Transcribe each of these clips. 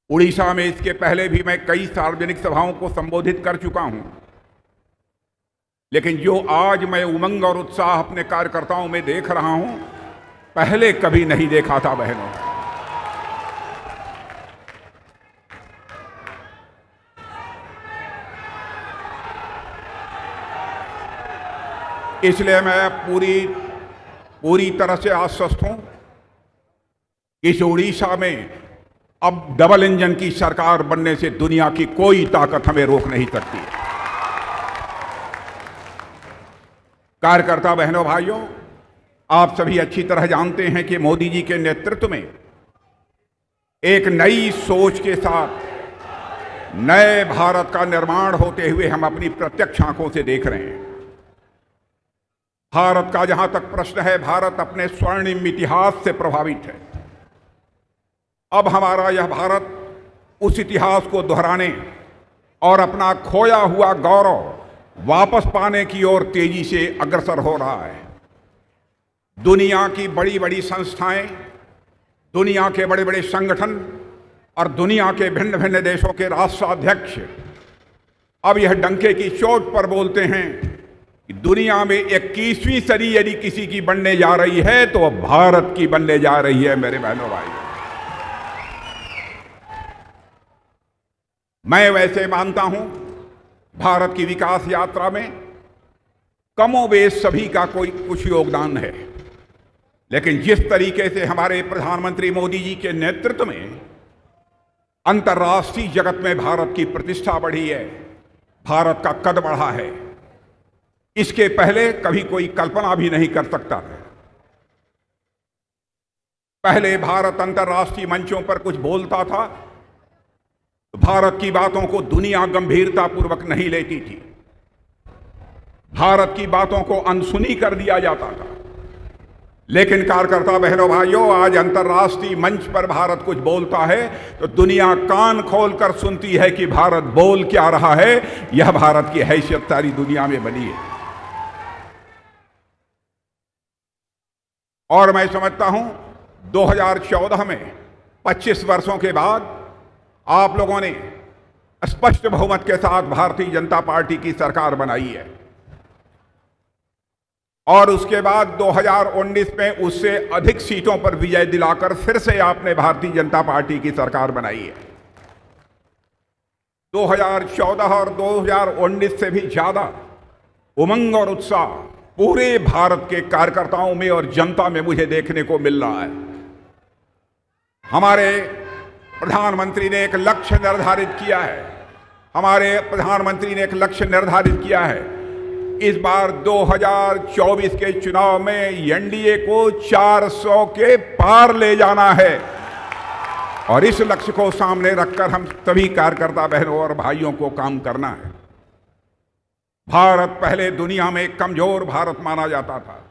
उड़ीसा में इसके पहले भी मैं कई सार्वजनिक सभाओं को संबोधित कर चुका हूं, लेकिन जो आज मैं उमंग और उत्साह अपने कार्यकर्ताओं में देख रहा हूं, पहले कभी नहीं देखा था बहनों। इसलिए मैं पूरी तरह से आश्वस्त हूं कि इस उड़ीसा में अब डबल इंजन की सरकार बनने से दुनिया की कोई ताकत हमें रोक नहीं सकती है। कार्यकर्ता बहनों भाइयों, आप सभी अच्छी तरह जानते हैं कि मोदी जी के नेतृत्व में एक नई सोच के साथ नए भारत का निर्माण होते हुए हम अपनी प्रत्यक्ष आंखों से देख रहे हैं। भारत का जहां तक प्रश्न है, भारत अपने स्वर्णिम इतिहास से प्रभावित है। अब हमारा यह भारत उस इतिहास को दोहराने और अपना खोया हुआ गौरव वापस पाने की ओर तेजी से अग्रसर हो रहा है। दुनिया की बड़ी बड़ी संस्थाएं, दुनिया के बड़े बड़े संगठन और दुनिया के भिन्न भिन्न देशों के राष्ट्राध्यक्ष अब यह डंके की चोट पर बोलते हैं कि दुनिया में 21वीं सदी यदि किसी की बनने जा रही है तो वह भारत की बनने जा रही है। मेरे बहनों भाई, मैं वैसे मानता हूं भारत की विकास यात्रा में कमोबेश सभी का कोई कुछ योगदान है, लेकिन जिस तरीके से हमारे प्रधानमंत्री मोदी जी के नेतृत्व में अंतर्राष्ट्रीय जगत में भारत की प्रतिष्ठा बढ़ी है, भारत का कद बढ़ा है, इसके पहले कभी कोई कल्पना भी नहीं कर सकता था। पहले भारत अंतर्राष्ट्रीय मंचों पर कुछ बोलता था तो भारत की बातों को दुनिया गंभीरतापूर्वक नहीं लेती थी, भारत की बातों को अनसुनी कर दिया जाता था। लेकिन कार्यकर्ता बहनों भाइयों, आज अंतर्राष्ट्रीय मंच पर भारत कुछ बोलता है तो दुनिया कान खोलकर सुनती है कि भारत बोल क्या रहा है। यह भारत की हैसियत सारी दुनिया में बनी है। और मैं समझता हूं 2014 में 25 वर्षों के बाद आप लोगों ने स्पष्ट बहुमत के साथ भारतीय जनता पार्टी की सरकार बनाई है और उसके बाद 2019 में उससे अधिक सीटों पर विजय दिलाकर फिर से आपने भारतीय जनता पार्टी की सरकार बनाई है। 2014 और 2019 से भी ज्यादा उमंग और उत्साह पूरे भारत के कार्यकर्ताओं में और जनता में मुझे देखने को मिल रहा है। हमारे प्रधानमंत्री ने एक लक्ष्य निर्धारित किया है, इस बार 2024 के चुनाव में एनडीए को 400 के पार ले जाना है और इस लक्ष्य को सामने रखकर हम सभी कार्यकर्ता बहनों और भाइयों को काम करना है। भारत पहले दुनिया में कमजोर भारत माना जाता था,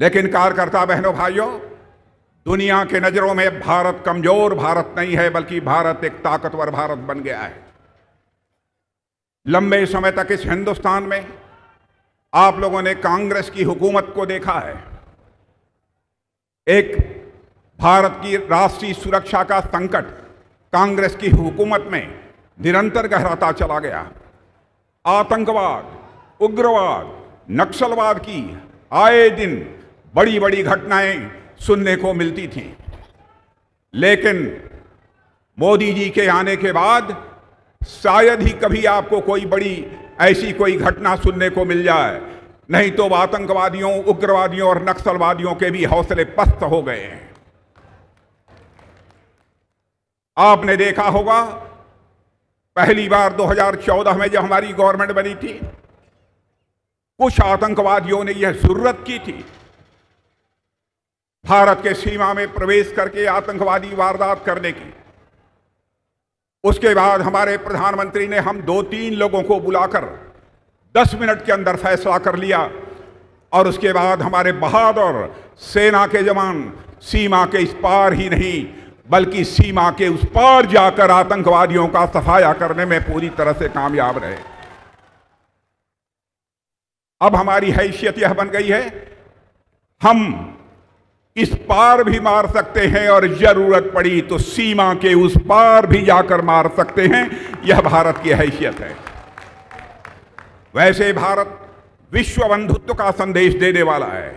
लेकिन कार्यकर्ता बहनों भाइयों, दुनिया के नजरों में भारत कमजोर भारत नहीं है, बल्कि भारत एक ताकतवर भारत बन गया है। लंबे समय तक इस हिंदुस्तान में आप लोगों ने कांग्रेस की हुकूमत को देखा है। एक भारत की राष्ट्रीय सुरक्षा का संकट कांग्रेस की हुकूमत में निरंतर गहराता चला गया। आतंकवाद, उग्रवाद, नक्सलवाद की आए दिन बड़ी बड़ी घटनाएं सुनने को मिलती थीं, लेकिन मोदी जी के आने के बाद शायद ही कभी आपको कोई बड़ी ऐसी कोई घटना सुनने को मिल जाए, नहीं तो आतंकवादियों, उग्रवादियों और नक्सलवादियों के भी हौसले पस्त हो गए हैं। आपने देखा होगा पहली बार 2014 में जब हमारी गवर्नमेंट बनी थी, कुछ आतंकवादियों ने यह जुर्रत की थी भारत के सीमा में प्रवेश करके आतंकवादी वारदात करने की। उसके बाद हमारे प्रधानमंत्री ने हम 2-3 लोगों को बुलाकर 10 मिनट के अंदर फैसला कर लिया और उसके बाद हमारे बहादुर सेना के जवान सीमा के इस पार ही नहीं बल्कि सीमा के उस पार जाकर आतंकवादियों का सफाया करने में पूरी तरह से कामयाब रहे। अब हमारी हैसियत यह बन गई है, हम इस पार भी मार सकते हैं और जरूरत पड़ी तो सीमा के उस पार भी जाकर मार सकते हैं। यह भारत की हैसियत है। वैसे भारत विश्व बंधुत्व का संदेश देने वाला है।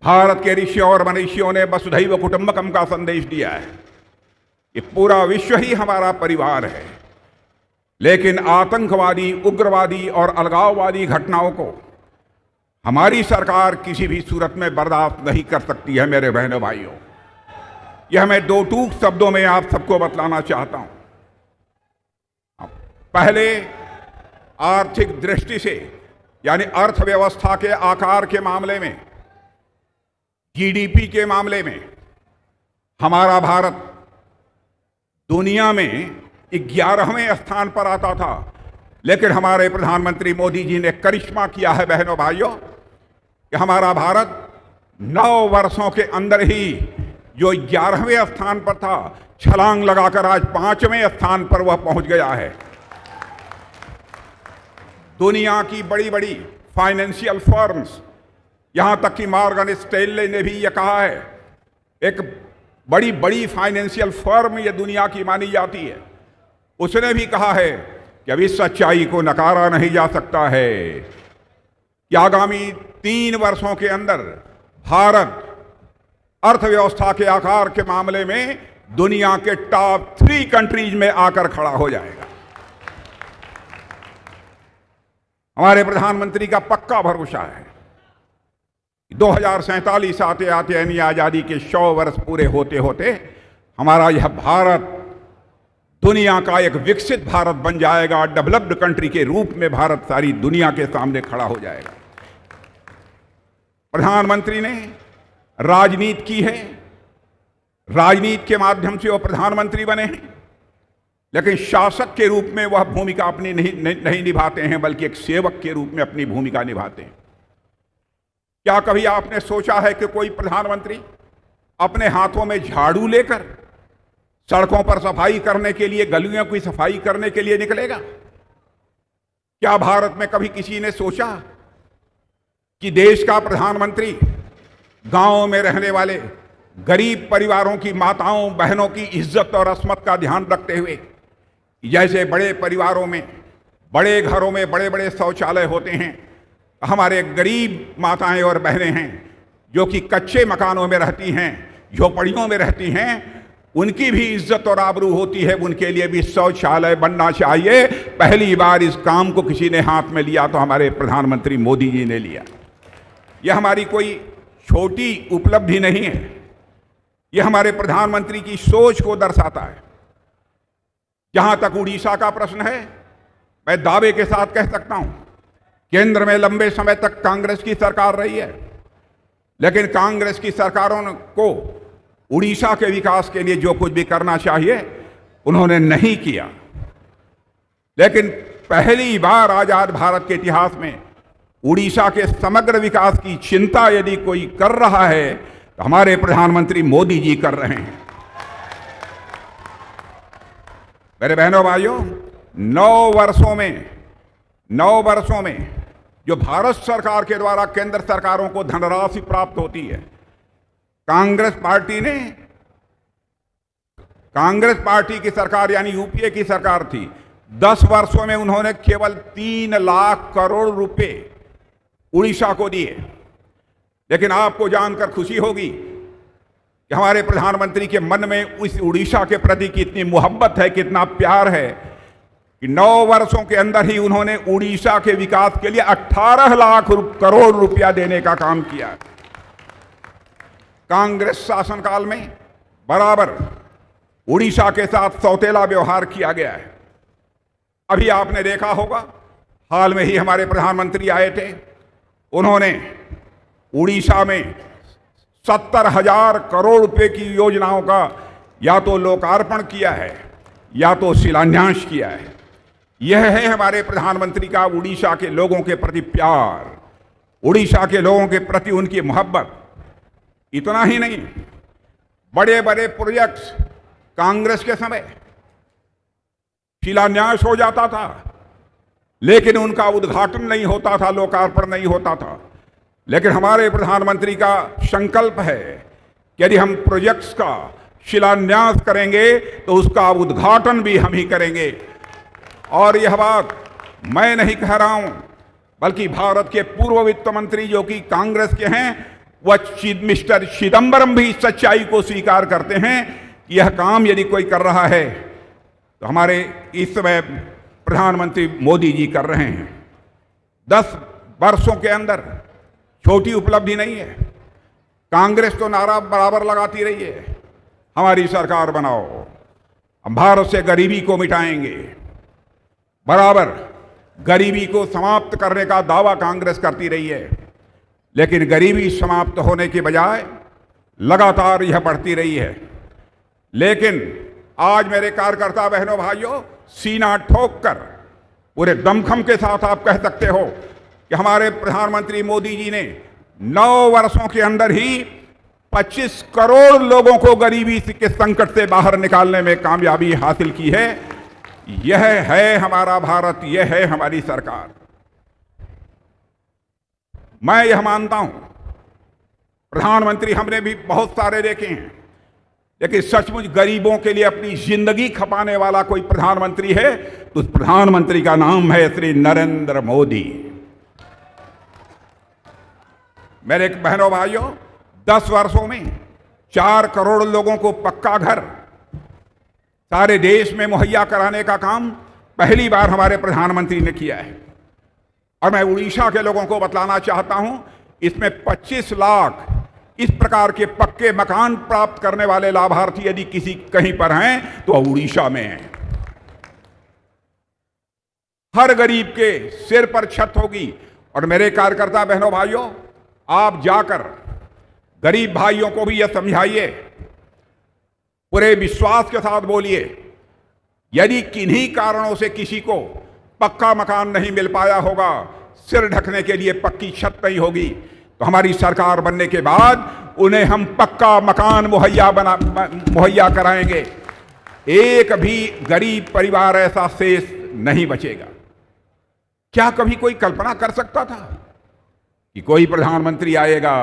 भारत के ऋषियों और मनीषियों ने वसुधैव कुटुंबकम का संदेश दिया है। ये पूरा विश्व ही हमारा परिवार है। लेकिन आतंकवादी, उग्रवादी और अलगाववादी घटनाओं को हमारी सरकार किसी भी सूरत में बर्दाश्त नहीं कर सकती है। मेरे बहनों भाइयों, यह मैं दो टूक शब्दों में आप सबको बतलाना चाहता हूं। पहले आर्थिक दृष्टि से, यानी अर्थव्यवस्था के आकार के मामले में, जीडीपी के मामले में हमारा भारत दुनिया में 11वें स्थान पर आता था। लेकिन हमारे प्रधानमंत्री मोदी जी ने करिश्मा किया है बहनों भाइयों कि हमारा भारत 9 वर्षों के अंदर ही जो 11वें स्थान पर था, छलांग लगाकर आज 5वें स्थान पर वह पहुंच गया है। दुनिया की बड़ी बड़ी फाइनेंशियल फर्म्स, यहां तक कि मॉर्गन स्टैनले ने भी यह कहा है, एक बड़ी बड़ी फाइनेंशियल फर्म ये दुनिया की मानी जाती है, उसने भी कहा है कि अभी सच्चाई को नकारा नहीं जा सकता है कि आगामी 3 वर्षों के अंदर भारत अर्थव्यवस्था के आकार के मामले में दुनिया के टॉप 3 कंट्रीज में आकर खड़ा हो जाएगा। हमारे प्रधानमंत्री का पक्का भरोसा है 2047 आते आते यानी आजादी के 100 वर्ष पूरे होते होते हमारा यह भारत दुनिया का एक विकसित भारत बन जाएगा। डेवलप्ड कंट्री के रूप में भारत सारी दुनिया के सामने खड़ा हो जाएगा। प्रधानमंत्री ने राजनीति की है, राजनीति के माध्यम से वो प्रधानमंत्री बने हैं, लेकिन शासक के रूप में वह भूमिका अपनी नहीं निभाते हैं, बल्कि एक सेवक के रूप में अपनी भूमिका निभाते हैं। क्या कभी आपने सोचा है कि कोई प्रधानमंत्री अपने हाथों में झाड़ू लेकर सड़कों पर सफाई करने के लिए, गलियों की सफाई करने के लिए निकलेगा? क्या भारत में कभी किसी ने सोचा कि देश का प्रधानमंत्री गांवों में रहने वाले गरीब परिवारों की माताओं बहनों की इज्जत और अस्मत का ध्यान रखते हुए, जैसे बड़े परिवारों में, बड़े घरों में बड़े बड़े शौचालय होते हैं, हमारे गरीब माताएं और बहनें हैं जो कि कच्चे मकानों में रहती हैं, झोपड़ियों में रहती हैं, उनकी भी इज्जत और आबरू होती है, उनके लिए भी शौचालय बनना चाहिए। पहली बार इस काम को किसी ने हाथ में लिया तो हमारे प्रधानमंत्री मोदी जी ने लिया। यह हमारी कोई छोटी उपलब्धि नहीं है, यह हमारे प्रधानमंत्री की सोच को दर्शाता है। जहां तक उड़ीसा का प्रश्न है, मैं दावे के साथ कह सकता हूं, केंद्र में लंबे समय तक कांग्रेस की सरकार रही है, लेकिन कांग्रेस की सरकारों को उड़ीसा के विकास के लिए जो कुछ भी करना चाहिए उन्होंने नहीं किया। लेकिन पहली बार आजाद भारत के इतिहास में उड़ीसा के समग्र विकास की चिंता यदि कोई कर रहा है तो हमारे प्रधानमंत्री मोदी जी कर रहे हैं। मेरे बहनों भाइयों, 9 वर्षों में जो भारत सरकार के द्वारा केंद्र सरकारों को धनराशि प्राप्त होती है, कांग्रेस पार्टी की सरकार यानी यूपीए की सरकार थी, 10 वर्षों में उन्होंने केवल 3 लाख करोड़ रुपए उड़ीसा को दिए। लेकिन आपको जानकर खुशी होगी कि हमारे प्रधानमंत्री के मन में उस उड़ीसा के प्रति कितनी मोहब्बत है, कितना प्यार है कि 9 वर्षों के अंदर ही उन्होंने उड़ीसा के विकास के लिए 18 लाख करोड़ रुपया देने का काम किया। कांग्रेस शासनकाल में बराबर उड़ीसा के साथ सौतेला व्यवहार किया गया है। अभी आपने देखा होगा, हाल में ही हमारे प्रधानमंत्री आए थे, उन्होंने उड़ीसा में 70,000 करोड़ रुपए की योजनाओं का या तो लोकार्पण किया है या तो शिलान्यास किया है। यह है हमारे प्रधानमंत्री का उड़ीसा के लोगों के प्रति प्यार, उड़ीसा के लोगों के प्रति उनकी मोहब्बत। इतना ही नहीं, बड़े बड़े प्रोजेक्ट्स कांग्रेस के समय शिलान्यास हो जाता था, लेकिन उनका उद्घाटन नहीं होता था, लोकार्पण नहीं होता था। लेकिन हमारे प्रधानमंत्री का संकल्प है कि यदि हम प्रोजेक्ट्स का शिलान्यास करेंगे तो उसका उद्घाटन भी हम ही करेंगे। और यह बात मैं नहीं कह रहा हूं, बल्कि भारत के पूर्व वित्त मंत्री जो कि कांग्रेस के हैं, वह मिस्टर चिदंबरम भी इस सच्चाई को स्वीकार करते हैं कि यह काम यदि कोई कर रहा है तो हमारे इस समय प्रधानमंत्री मोदी जी कर रहे हैं। 10 वर्षों के अंदर छोटी उपलब्धि नहीं है। कांग्रेस तो नारा बराबर लगाती रही है, हमारी सरकार बनाओ, हम भारत से गरीबी को मिटाएंगे। बराबर गरीबी को समाप्त करने का दावा कांग्रेस करती रही है, लेकिन गरीबी समाप्त होने के बजाय लगातार यह बढ़ती रही है। लेकिन आज मेरे कार्यकर्ता बहनों भाइयों, सीना ठोक कर पूरे दमखम के साथ आप कह सकते हो कि हमारे प्रधानमंत्री मोदी जी ने 9 वर्षों के अंदर ही 25 करोड़ लोगों को गरीबी के संकट से बाहर निकालने में कामयाबी हासिल की है। यह है हमारा भारत, यह है हमारी सरकार। मैं यह मानता हूं, प्रधानमंत्री हमने भी बहुत सारे देखे हैं, लेकिन सचमुच गरीबों के लिए अपनी जिंदगी खपाने वाला कोई प्रधानमंत्री है तो उस प्रधानमंत्री का नाम है श्री नरेंद्र मोदी। मेरे बहनों भाइयों, 10 वर्षों में 4 करोड़ लोगों को पक्का घर सारे देश में मुहैया कराने का काम पहली बार हमारे प्रधानमंत्री ने किया है। और मैं उड़ीसा के लोगों को बतलाना चाहता हूं, इसमें 25 लाख इस प्रकार के पक्के मकान प्राप्त करने वाले लाभार्थी यदि किसी कहीं पर हैं तो उड़ीसा में हैं। हर गरीब के सिर पर छत होगी। और मेरे कार्यकर्ता बहनों भाइयों, आप जाकर गरीब भाइयों को भी यह समझाइए, पूरे विश्वास के साथ बोलिए, यदि किन्हीं कारणों से किसी को पक्का मकान नहीं मिल पाया होगा, सिर ढकने के लिए पक्की छत नहीं होगी, तो हमारी सरकार बनने के बाद उन्हें हम पक्का मकान मुहैया कराएंगे। एक भी गरीब परिवार ऐसा शेष नहीं बचेगा। क्या कभी कोई कल्पना कर सकता था कि कोई प्रधानमंत्री आएगा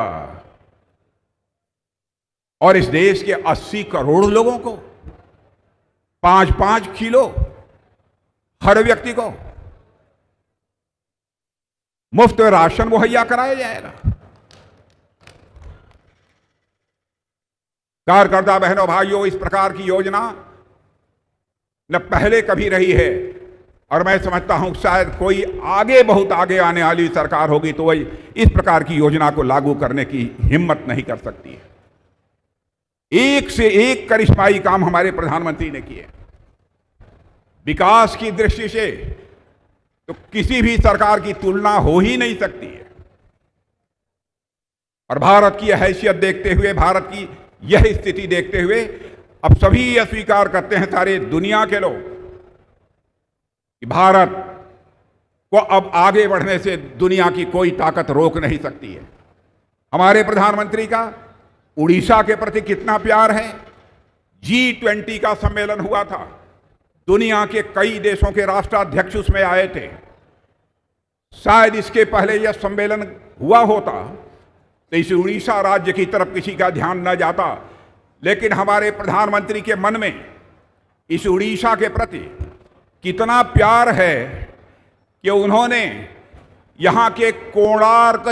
और इस देश के 80 करोड़ लोगों को 5-5 किलो हर व्यक्ति को मुफ्त राशन मुहैया कराया जाएगा? कार्यकर्ता बहनों भाइयों, इस प्रकार की योजना न पहले कभी रही है, और मैं समझता हूं शायद कोई आगे, बहुत आगे आने वाली सरकार होगी तो वही इस प्रकार की योजना को लागू करने की हिम्मत नहीं कर सकती है। एक से एक करिश्माई काम हमारे प्रधानमंत्री ने किए। विकास की दृष्टि से तो किसी भी सरकार की तुलना हो ही नहीं सकती है। और भारत की हैसियत देखते हुए, भारत की यह स्थिति देखते हुए अब सभी यह स्वीकार करते हैं, सारे दुनिया के लोग, कि भारत को अब आगे बढ़ने से दुनिया की कोई ताकत रोक नहीं सकती है। हमारे प्रधानमंत्री का उड़ीसा के प्रति कितना प्यार है। G20 का सम्मेलन हुआ था, दुनिया के कई देशों के राष्ट्राध्यक्ष उसमें आए थे। शायद इसके पहले यह सम्मेलन हुआ होता तो इस उड़ीसा राज्य की तरफ किसी का ध्यान न जाता, लेकिन हमारे प्रधानमंत्री के मन में इस उड़ीसा के प्रति कितना प्यार है कि उन्होंने यहां के कोणार्क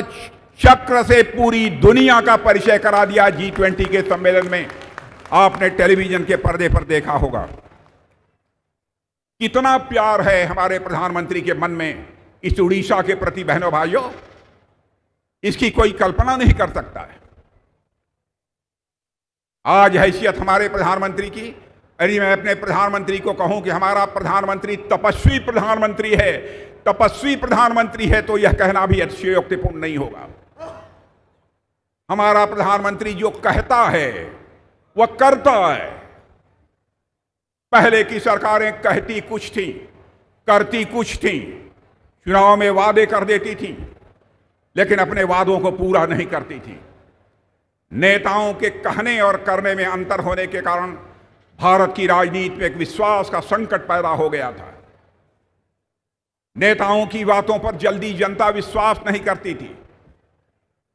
चक्र से पूरी दुनिया का परिचय करा दिया। G20 के सम्मेलन में आपने टेलीविजन के पर्दे पर देखा होगा। कितना प्यार है हमारे प्रधानमंत्री के मन में इस उड़ीसा के प्रति बहनों भाइयों, इसकी कोई कल्पना नहीं कर सकता है। आज हैसियत हमारे प्रधानमंत्री की, यदि मैं अपने प्रधानमंत्री को कहूं कि हमारा प्रधानमंत्री तपस्वी प्रधानमंत्री है, तपस्वी प्रधानमंत्री है, तो यह कहना भी अतिशयोक्तिपूर्ण नहीं होगा। हमारा प्रधानमंत्री जो कहता है वह करता है। पहले की सरकारें कहती कुछ थी, करती कुछ थी, चुनाव में वादे कर देती थी, लेकिन अपने वादों को पूरा नहीं करती थी। नेताओं के कहने और करने में अंतर होने के कारण भारत की राजनीति में एक विश्वास का संकट पैदा हो गया था। नेताओं की बातों पर जल्दी जनता विश्वास नहीं करती थी,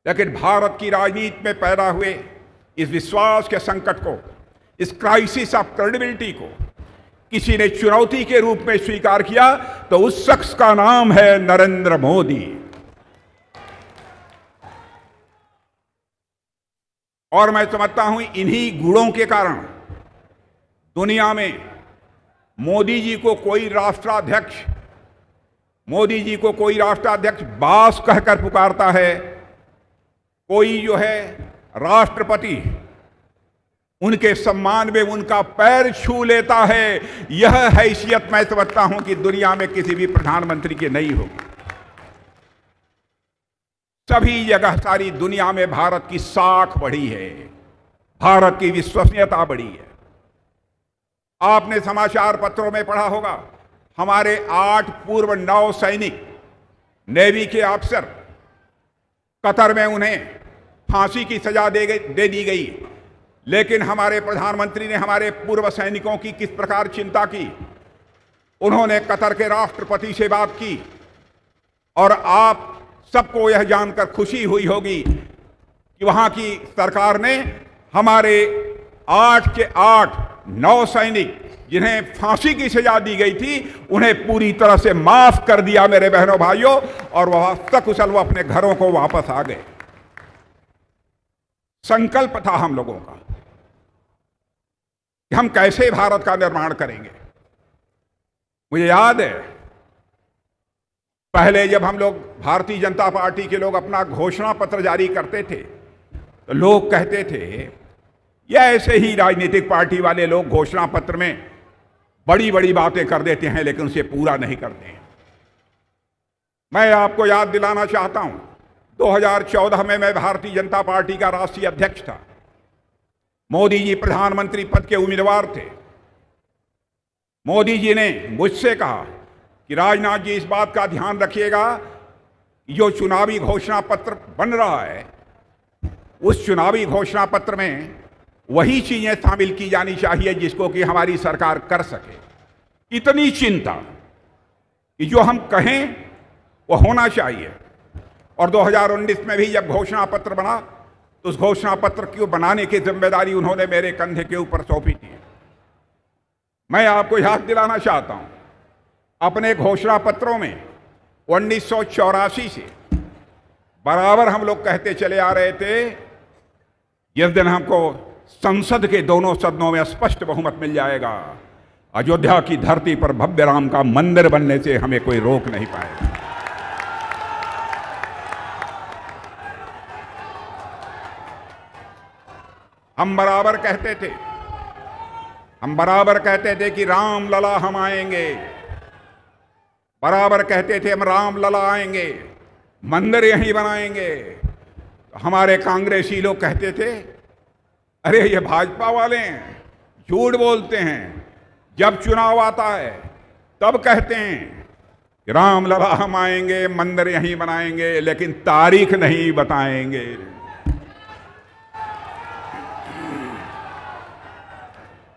लेकिन भारत की राजनीति में पैदा हुए इस विश्वास के संकट को, इस क्राइसिस ऑफ क्रेडिबिलिटी को किसी ने चुनौती के रूप में स्वीकार किया तो उस शख्स का नाम है नरेंद्र मोदी। और मैं समझता हूं इन्हीं गुणों के कारण दुनिया में मोदी जी को कोई राष्ट्राध्यक्ष बास कहकर पुकारता है, कोई जो है राष्ट्रपति उनके सम्मान में उनका पैर छू लेता है। यह हैसियत मैं समझता हूं कि दुनिया में किसी भी प्रधानमंत्री की नहीं होगी। सभी जगह सारी दुनिया में भारत की साख बढ़ी है, भारत की विश्वसनीयता बढ़ी है। आपने समाचार पत्रों में पढ़ा होगा, हमारे 8 पूर्व नौ सैनिक नेवी के अफसर, कतर में उन्हें फांसी की सजा दे दी गई, लेकिन हमारे प्रधानमंत्री ने हमारे पूर्व सैनिकों की किस प्रकार चिंता की। उन्होंने कतर के राष्ट्रपति से बात की और आप सबको यह जानकर खुशी हुई होगी कि वहां की सरकार ने हमारे 8 के 8 नौ सैनिक जिन्हें फांसी की सजा दी गई थी उन्हें पूरी तरह से माफ कर दिया मेरे बहनों भाइयों, और वह सकुशल वो अपने घरों को वापस आ गए। संकल्प था हम लोगों का कि हम कैसे भारत का निर्माण करेंगे। मुझे याद है पहले जब हम लोग भारतीय जनता पार्टी के लोग अपना घोषणा पत्र जारी करते थे तो लोग कहते थे या ऐसे ही राजनीतिक पार्टी वाले लोग घोषणा पत्र में बड़ी बड़ी बातें कर देते हैं लेकिन उसे पूरा नहीं करते हैं। मैं आपको याद दिलाना चाहता हूं, 2014 में मैं भारतीय जनता पार्टी का राष्ट्रीय अध्यक्ष था। मोदी जी प्रधानमंत्री पद के उम्मीदवार थे। मोदी जी ने मुझसे कहा कि राजनाथ जी इस बात का ध्यान रखिएगा, जो चुनावी घोषणा पत्र बन रहा है उस चुनावी घोषणा पत्र में वही चीजें शामिल की जानी चाहिए जिसको कि हमारी सरकार कर सके। इतनी चिंता कि जो हम कहें वो होना चाहिए। और 2019 में भी जब घोषणा पत्र बना तो उस घोषणा पत्र को बनाने की जिम्मेदारी उन्होंने मेरे कंधे के ऊपर सौंपी थी। मैं आपको याद दिलाना चाहता हूं, अपने घोषणा पत्रों में 1984 से बराबर हम लोग कहते चले आ रहे थे, जिस दिन हमको संसद के दोनों सदनों में स्पष्ट बहुमत मिल जाएगा, अयोध्या की धरती पर भव्य राम का मंदिर बनने से हमें कोई रोक नहीं पाएगा। हम बराबर कहते थे कि राम लला हम आएंगे, बराबर कहते थे हम राम लला आएंगे, मंदिर यहीं बनाएंगे। हमारे कांग्रेसी लोग कहते थे अरे ये भाजपा वाले हैं, झूठ बोलते हैं, जब चुनाव आता है तब कहते हैं कि राम लला हम आएंगे, मंदिर यहीं बनाएंगे, लेकिन तारीख नहीं बताएंगे।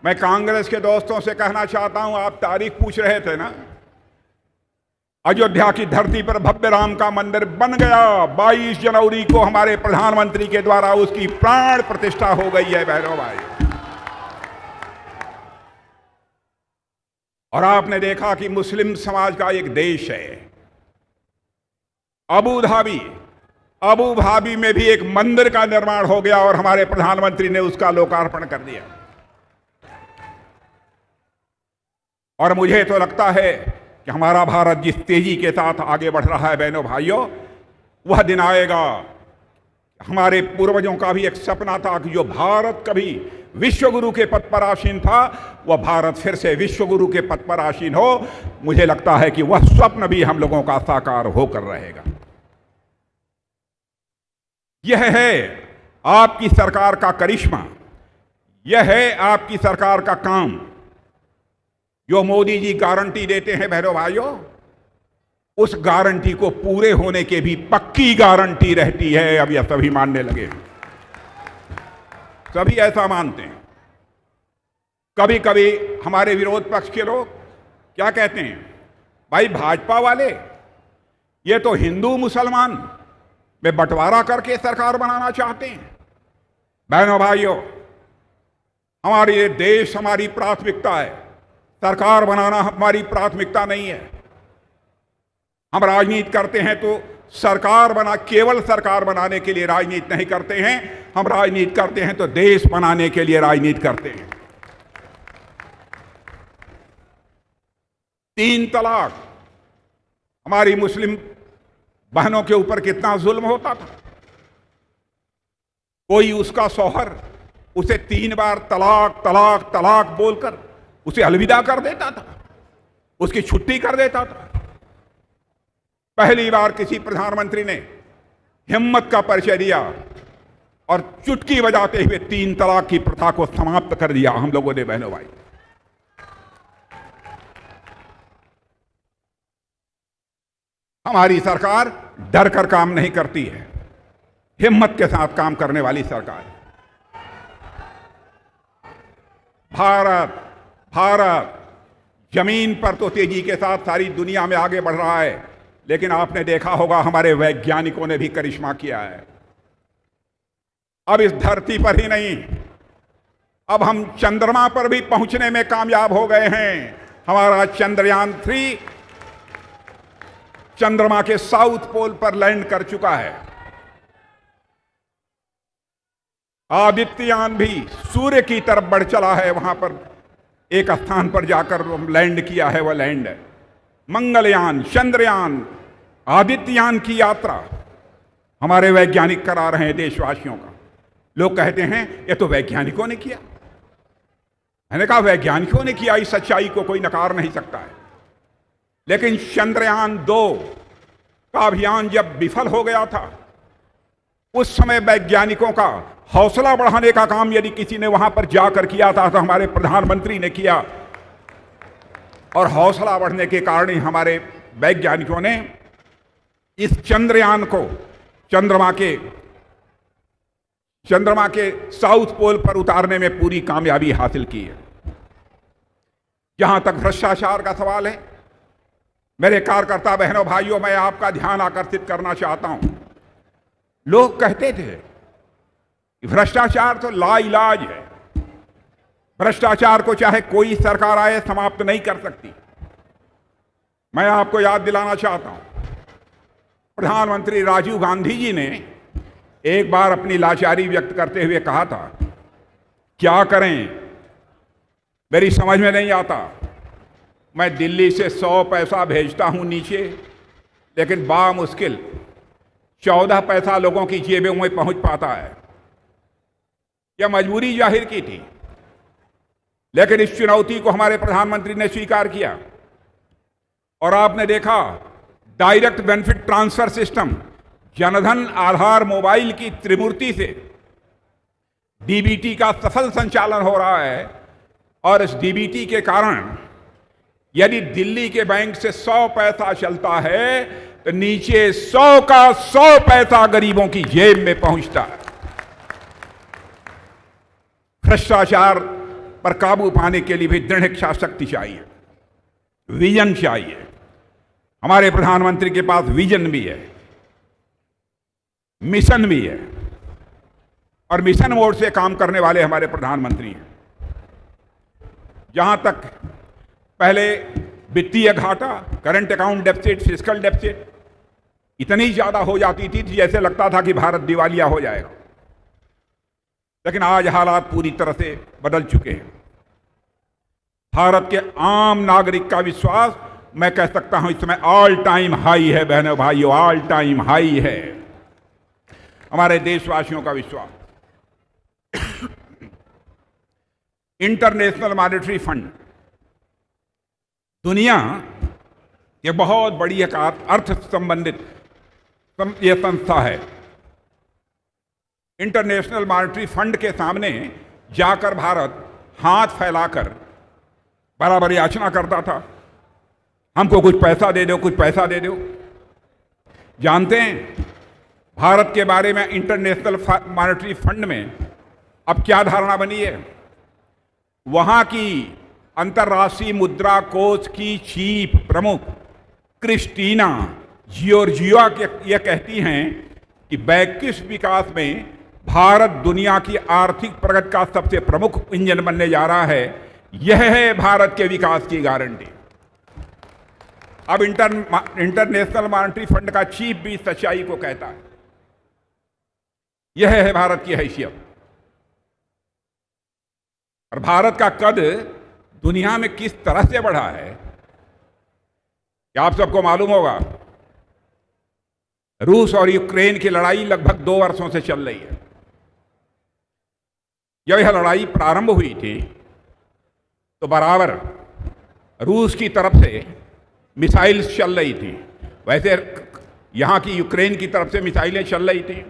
मैं कांग्रेस के दोस्तों से कहना चाहता हूं, आप तारीख पूछ रहे थे ना, अयोध्या की धरती पर भव्य राम का मंदिर बन गया। 22 जनवरी को हमारे प्रधानमंत्री के द्वारा उसकी प्राण प्रतिष्ठा हो गई है बहनों भाई। और आपने देखा कि मुस्लिम समाज का एक देश है अबू धाबी में भी एक मंदिर का निर्माण हो गया और हमारे प्रधानमंत्री ने उसका लोकार्पण कर दिया। और मुझे तो लगता है कि हमारा भारत जिस तेजी के साथ आगे बढ़ रहा है बहनों भाइयों, वह दिन आएगा। हमारे पूर्वजों का भी एक सपना था कि जो भारत कभी विश्वगुरु के पद पर आसीन था, वह भारत फिर से विश्वगुरु के पद पर आसीन हो। मुझे लगता है कि वह स्वप्न भी हम लोगों का साकार होकर रहेगा। यह है आपकी सरकार का करिश्मा, यह है आपकी सरकार का काम। जो मोदी जी गारंटी देते हैं बहनों भाइयों, उस गारंटी को पूरे होने की भी पक्की गारंटी रहती है। अब यह सभी मानने लगे, सभी ऐसा मानते हैं। कभी कभी हमारे विरोध पक्ष के लोग क्या कहते हैं, भाई भाजपा वाले ये तो हिंदू मुसलमान में बंटवारा करके सरकार बनाना चाहते हैं। बहनों भाइयों, हमारे ये देश हमारी प्राथमिकता है। सरकार बनाना हमारी प्राथमिकता नहीं है। हम राजनीति करते हैं तो केवल सरकार बनाने के लिए राजनीति नहीं करते हैं। हम राजनीति करते हैं तो देश बनाने के लिए राजनीति करते हैं। 3 तलाक हमारी मुस्लिम बहनों के ऊपर कितना जुल्म होता था। कोई उसका शौहर उसे 3 बार तलाक तलाक तलाक बोलकर उसे अलविदा कर देता था, उसकी छुट्टी कर देता था। पहली बार किसी प्रधानमंत्री ने हिम्मत का परिचय दिया और चुटकी बजाते हुए 3 तलाक की प्रथा को समाप्त कर दिया हम लोगों ने। बहनों भाई, हमारी सरकार डर कर काम नहीं करती है, हिम्मत के साथ काम करने वाली सरकार है। भारत जमीन पर तो तेजी के साथ सारी दुनिया में आगे बढ़ रहा है, लेकिन आपने देखा होगा हमारे वैज्ञानिकों ने भी करिश्मा किया है। अब इस धरती पर ही नहीं, अब हम चंद्रमा पर भी पहुंचने में कामयाब हो गए हैं। हमारा चंद्रयान 3 चंद्रमा के साउथ पोल पर लैंड कर चुका है। आदित्ययान भी सूर्य की तरफ बढ़ चला है, वहां पर एक स्थान पर जाकर लैंड किया है, वह लैंड है। मंगलयान, चंद्रयान, आदित्ययान की यात्रा हमारे वैज्ञानिक करा रहे हैं देशवासियों का। लोग कहते हैं ये तो वैज्ञानिकों ने किया। मैंने कहा वैज्ञानिकों ने किया, इस सच्चाई को कोई नकार नहीं सकता है। लेकिन चंद्रयान 2 का अभियान जब विफल हो गया था, उस समय वैज्ञानिकों का हौसला बढ़ाने का काम यदि किसी ने वहां पर जाकर किया था तो हमारे प्रधानमंत्री ने किया। और हौसला बढ़ने के कारण ही हमारे वैज्ञानिकों ने इस चंद्रयान को चंद्रमा के साउथ पोल पर उतारने में पूरी कामयाबी हासिल की है। जहां तक भ्रष्टाचार का सवाल है, मेरे कार्यकर्ता बहनों भाइयों, मैं आपका ध्यान आकर्षित करना चाहता हूं। लोग कहते थे कि भ्रष्टाचार तो लाइलाज है, भ्रष्टाचार को चाहे कोई सरकार आए समाप्त नहीं कर सकती। मैं आपको याद दिलाना चाहता हूं, प्रधानमंत्री राजीव गांधी जी ने एक बार अपनी लाचारी व्यक्त करते हुए कहा था, क्या करें मेरी समझ में नहीं आता, मैं दिल्ली से 100 पैसा भेजता हूं नीचे, लेकिन बामुश्किल 14 पैसा लोगों की जेबों में पहुंच पाता है। यह मजबूरी जाहिर की थी, लेकिन इस चुनौती को हमारे प्रधानमंत्री ने स्वीकार किया। और आपने देखा direct benefit transfer system, Jan Dhan Aadhaar mobile की त्रिमूर्ति से डीबीटी का सफल संचालन हो रहा है। और इस डीबीटी के कारण यदि दिल्ली के बैंक से 100 पैसा चलता है तो नीचे 100 का 100 पैसा गरीबों की जेब में पहुंचता है। भ्रष्टाचार पर काबू पाने के लिए भी दृढ़ इच्छा शक्ति चाहिए, विजन चाहिए। हमारे प्रधानमंत्री के पास विजन भी है, मिशन भी है, और मिशन मोड से काम करने वाले हमारे प्रधानमंत्री हैं। जहां तक पहले वित्तीय घाटा, current account deficit, fiscal deficit इतनी ज्यादा हो जाती थी जैसे लगता था कि भारत दिवालिया हो जाएगा, लेकिन आज हालात पूरी तरह से बदल चुके हैं। भारत के आम नागरिक का विश्वास, मैं कह सकता हूं, इस समय ऑल टाइम हाई है। बहनों भाइयों, ऑल टाइम हाई है हमारे देशवासियों का विश्वास। इंटरनेशनल मॉनेटरी फंड दुनिया ये बहुत बड़ी एक अर्थ संबंधित यह संस्था है। इंटरनेशनल मॉनेटरी फंड के सामने जाकर भारत हाथ फैलाकर बराबर याचना करता था, हमको कुछ पैसा दे दो, कुछ पैसा दे दो। जानते हैं भारत के बारे में इंटरनेशनल मॉनेटरी फंड में अब क्या धारणा बनी है? वहां की अंतर्राष्ट्रीय मुद्रा कोष की चीफ प्रमुख क्रिस्टीना जियोर्जिया यह कहती हैं कि वैश्विक विकास में भारत दुनिया की आर्थिक प्रगति का सबसे प्रमुख इंजन बनने जा रहा है, यह है भारत के विकास की गारंटी। अब इंटरनेशनल मॉनेटरी फंड का चीफ भी इस सच्चाई को कहता है। यह है भारत की हैसियत। और भारत का कद दुनिया में किस तरह से बढ़ा है, क्या आप सबको मालूम होगा। रूस और यूक्रेन की लड़ाई लगभग 2 वर्षों से चल रही है। जब यह लड़ाई प्रारंभ हुई थी तो बराबर रूस की तरफ से मिसाइल्स चल रही थी, वैसे यहां की यूक्रेन की तरफ से मिसाइलें चल रही थी।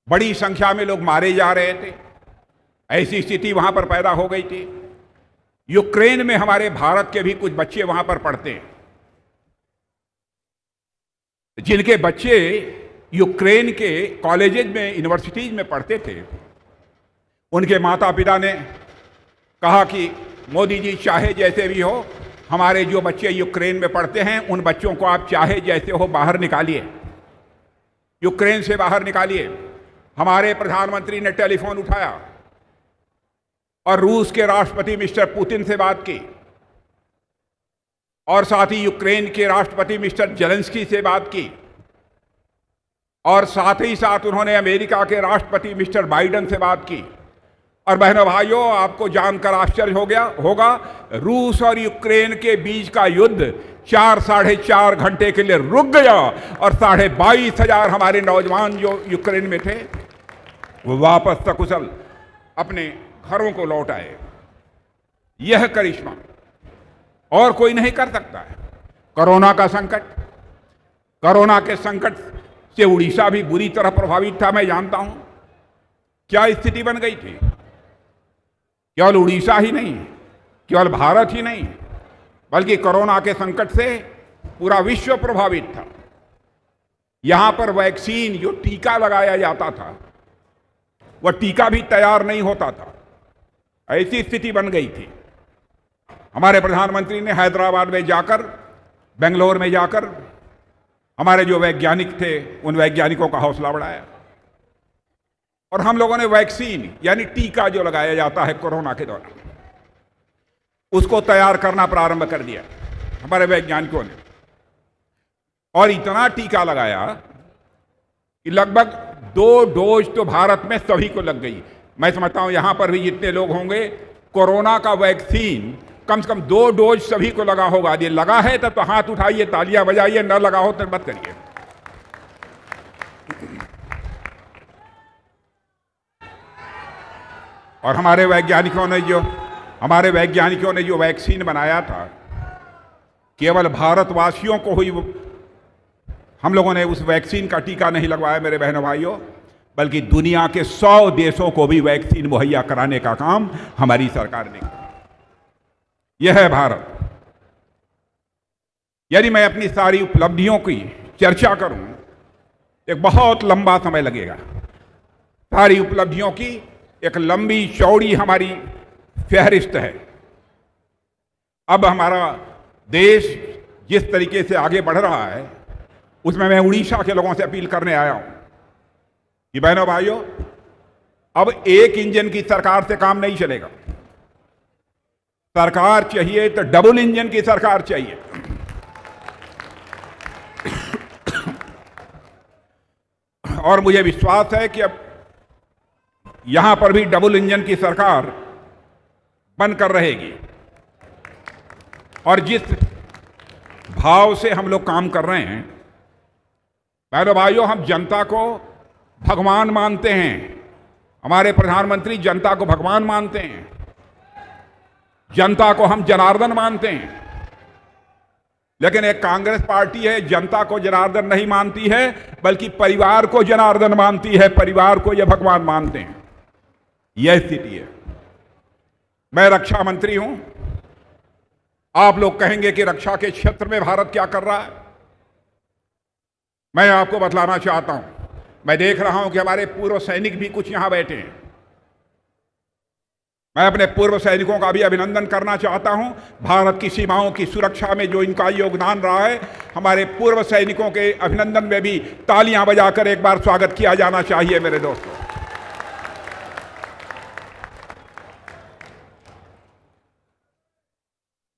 बड़ी संख्या में लोग मारे जा रहे थे। ऐसी स्थिति वहां पर पैदा हो गई थी। यूक्रेन में हमारे भारत के भी कुछ बच्चे वहां पर पढ़ते हैं। जिनके बच्चे यूक्रेन के कॉलेजेज में, यूनिवर्सिटीज में पढ़ते थे, उनके माता पिता ने कहा कि मोदी जी, चाहे जैसे भी हो, हमारे जो बच्चे यूक्रेन में पढ़ते हैं उन बच्चों को आप चाहे जैसे हो बाहर निकालिए, यूक्रेन से बाहर निकालिए। हमारे प्रधानमंत्री ने टेलीफोन उठाया और रूस के राष्ट्रपति मिस्टर पुतिन से बात की, और साथ ही यूक्रेन के राष्ट्रपति मिस्टर जेलेंस्की से बात की, और साथ ही साथ उन्होंने अमेरिका के राष्ट्रपति मिस्टर बाइडेन से बात की। और बहनों भाइयों, आपको जानकर आश्चर्य हो गया होगा, रूस और यूक्रेन के बीच का युद्ध 4-4.5 घंटे के लिए रुक गया और 22,500 हमारे नौजवान जो यूक्रेन में थे वो वापस सकुशल अपने घरों को लौट आए। यह करिश्मा और कोई नहीं कर सकता है। कोरोना का संकट, कोरोना के संकट से उड़ीसा भी बुरी तरह प्रभावित था। मैं जानता हूं क्या स्थिति बन गई थी। केवल उड़ीसा ही नहीं, केवल भारत ही नहीं, बल्कि कोरोना के संकट से पूरा विश्व प्रभावित था। यहां पर वैक्सीन, जो टीका लगाया जाता था, वह टीका भी तैयार नहीं होता था। ऐसी स्थिति बन गई थी। हमारे प्रधानमंत्री ने हैदराबाद में जाकर, बेंगलोर में जाकर हमारे जो वैज्ञानिक थे उन वैज्ञानिकों का हौसला बढ़ाया, और हम लोगों ने वैक्सीन यानी टीका जो लगाया जाता है कोरोना के दौरान, उसको तैयार करना प्रारंभ कर दिया हमारे वैज्ञानिकों ने। और इतना टीका लगाया कि लगभग 2 डोज तो भारत में सभी को लग गई। मैं समझता हूं यहां पर भी जितने लोग होंगे, कोरोना का वैक्सीन कम से कम 2 डोज सभी को लगा होगा। यदि लगा है तब तो हाथ उठाइए, तालियां बजाइए, न लगा हो तो मत करिए। और हमारे वैज्ञानिकों ने जो वैक्सीन बनाया था, केवल भारतवासियों को ही हम लोगों ने उस वैक्सीन का टीका नहीं लगवाया मेरे बहनों भाइयों, बल्कि दुनिया के 100 देशों को भी वैक्सीन मुहैया कराने का काम हमारी सरकार ने किया। यह है भारत। यदि मैं अपनी सारी उपलब्धियों की चर्चा करूं, एक बहुत लंबा समय लगेगा। सारी उपलब्धियों की एक लंबी चौड़ी हमारी फहरिस्त है। अब हमारा देश जिस तरीके से आगे बढ़ रहा है, उसमें मैं उड़ीसा के लोगों से अपील करने आया हूं कि बहनों भाइयों, अब एक इंजन की सरकार से काम नहीं चलेगा। सरकार चाहिए तो डबल इंजन की सरकार चाहिए। और मुझे विश्वास है कि अब यहां पर भी डबल इंजन की सरकार बनकर रहेगी। और जिस भाव से हम लोग काम कर रहे हैं, बहनों भाइयों, हम जनता को भगवान मानते हैं। हमारे प्रधानमंत्री जनता को भगवान मानते हैं, जनता को हम जनार्दन मानते हैं। लेकिन एक कांग्रेस पार्टी है, जनता को जनार्दन नहीं मानती है, बल्कि परिवार को जनार्दन मानती है, परिवार को यह भगवान मानते हैं। यह स्थिति है। मैं रक्षा मंत्री हूं। आप लोग कहेंगे कि रक्षा के क्षेत्र में भारत क्या कर रहा है। मैं आपको बतलाना चाहता हूं, मैं देख रहा हूं कि हमारे पूर्व सैनिक भी कुछ यहां बैठे हैं। मैं अपने पूर्व सैनिकों का भी अभिनंदन करना चाहता हूं। भारत की सीमाओं की सुरक्षा में जो इनका योगदान रहा है, हमारे पूर्व सैनिकों के अभिनंदन में भी तालियां बजाकर एक बार स्वागत किया जाना चाहिए मेरे दोस्तों।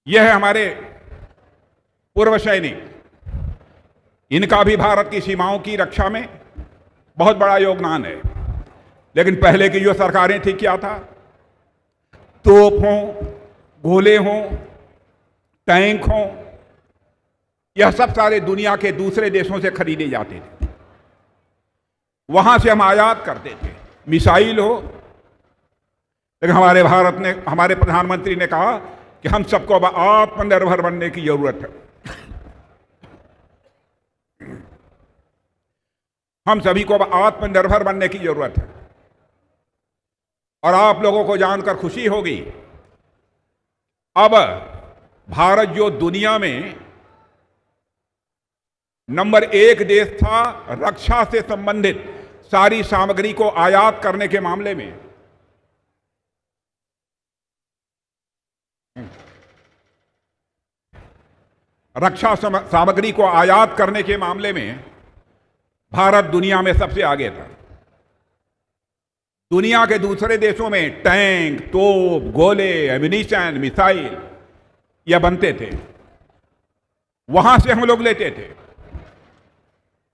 यह है हमारे पूर्व सैनिक, इनका भी भारत की सीमाओं की रक्षा में बहुत बड़ा योगदान है। लेकिन पहले की जो सरकारें थी, क्या था? तोप हों, गोले हों, टैंक हों, यह सब सारे दुनिया के दूसरे देशों से खरीदे जाते थे। वहां से हम आयात करते थे। मिसाइल हो, लेकिन हमारे भारत ने, हमारे प्रधानमंत्री ने कहा कि हम सबको अब आत्मनिर्भर बनने की जरूरत है। हम सभी को अब आत्मनिर्भर बनने की जरूरत है। और आप लोगों को जानकर खुशी होगी, अब भारत जो दुनिया में नंबर 1 देश था रक्षा से संबंधित सारी सामग्री को आयात करने के मामले में, रक्षा सामग्री को आयात करने के मामले में भारत दुनिया में सबसे आगे था। दुनिया के दूसरे देशों में टैंक, तोप, गोले, एम्यूनिशन, मिसाइल यह बनते थे, वहां से हम लोग लेते थे।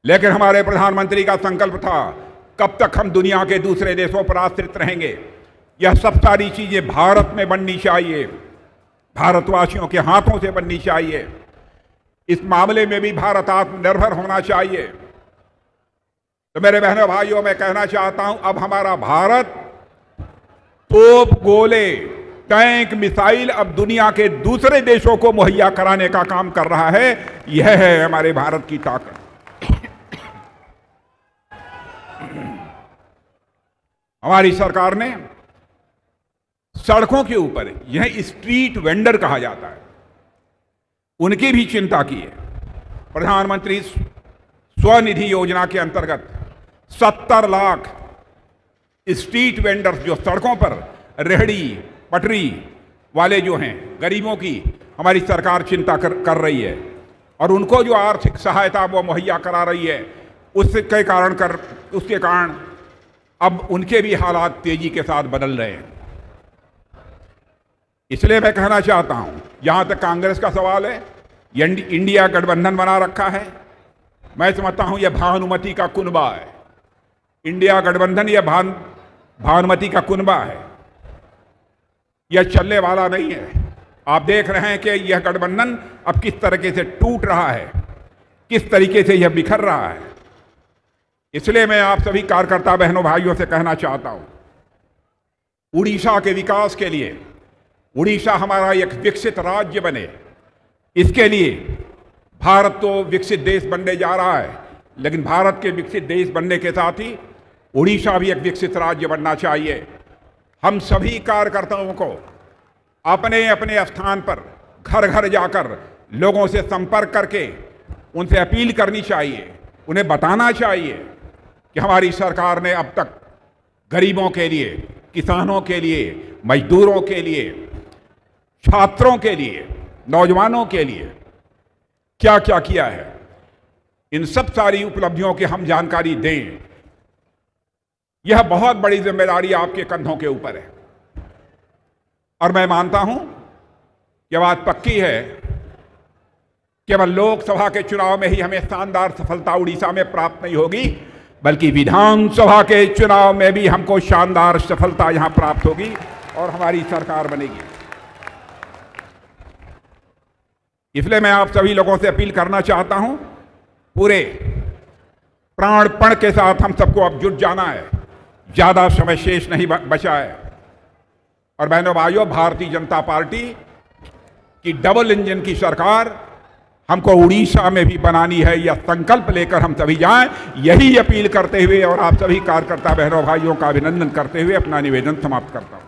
लेकिन हमारे प्रधानमंत्री का संकल्प था, कब तक हम दुनिया के दूसरे देशों पर आश्रित रहेंगे? यह सब सारी चीजें भारत में बननी चाहिए, भारतवासियों के हाथों से बननी चाहिए। इस मामले में भी भारत आत्मनिर्भर होना चाहिए। तो मेरे बहनों भाइयों, मैं कहना चाहता हूं, अब हमारा भारत तोप, गोले, टैंक, मिसाइल अब दुनिया के दूसरे देशों को मुहैया कराने का काम कर रहा है। यह है हमारे भारत की ताकत। हमारी सरकार ने सड़कों के ऊपर, यह स्ट्रीट वेंडर कहा जाता है, उनकी भी चिंता की है। प्रधानमंत्री स्वनिधि योजना के अंतर्गत 70 लाख स्ट्रीट वेंडर्स, जो सड़कों पर रेहड़ी पटरी वाले जो हैं, गरीबों की हमारी सरकार चिंता कर रही है। और उनको जो आर्थिक सहायता वो मुहैया करा रही है, उसके कारण अब उनके भी हालात तेजी के साथ बदल रहे हैं। इसलिए मैं कहना चाहता हूं, जहां तक कांग्रेस का सवाल है, इंडिया गठबंधन बना रखा है। मैं समझता हूं यह भानुमति का कुनबा है। इंडिया गठबंधन यह भानुमति का कुनबा है, यह चलने वाला नहीं है। आप देख रहे हैं कि यह गठबंधन अब किस तरीके से टूट रहा है, किस तरीके से यह बिखर रहा है। इसलिए मैं आप सभी कार्यकर्ता बहनों भाइयों से कहना चाहता हूं, उड़ीसा के विकास के लिए, उड़ीसा हमारा एक विकसित राज्य बने, इसके लिए भारत तो विकसित देश बनने जा रहा है, लेकिन भारत के विकसित देश बनने के साथ ही उड़ीसा भी एक विकसित राज्य बनना चाहिए। हम सभी कार्यकर्ताओं को अपने अपने स्थान पर घर घर जाकर लोगों से संपर्क करके उनसे अपील करनी चाहिए, उन्हें बताना चाहिए कि हमारी सरकार ने अब तक गरीबों के लिए, किसानों के लिए, मजदूरों के लिए, छात्रों के लिए, नौजवानों के लिए क्या क्या किया है। इन सब सारी उपलब्धियों की हम जानकारी दें। यह बहुत बड़ी जिम्मेदारी आपके कंधों के ऊपर है। और मैं मानता हूं कि बात पक्की है, केवल लोकसभा के चुनाव में ही हमें शानदार सफलता उड़ीसा में प्राप्त नहीं होगी, बल्कि विधानसभा के चुनाव में भी हमको शानदार सफलता यहां प्राप्त होगी और हमारी सरकार बनेगी। इसलिए मैं आप सभी लोगों से अपील करना चाहता हूं, पूरे प्राणपण के साथ हम सबको अब जुट जाना है, ज्यादा समय शेष नहीं बचा है। और बहनों भाइयों, भारतीय जनता पार्टी की डबल इंजन की सरकार हमको उड़ीसा में भी बनानी है, यह संकल्प लेकर हम सभी जाएं। यही अपील करते हुए और आप सभी कार्यकर्ता बहनों भाइयों का अभिनंदन करते हुए अपना निवेदन समाप्त करता हूं।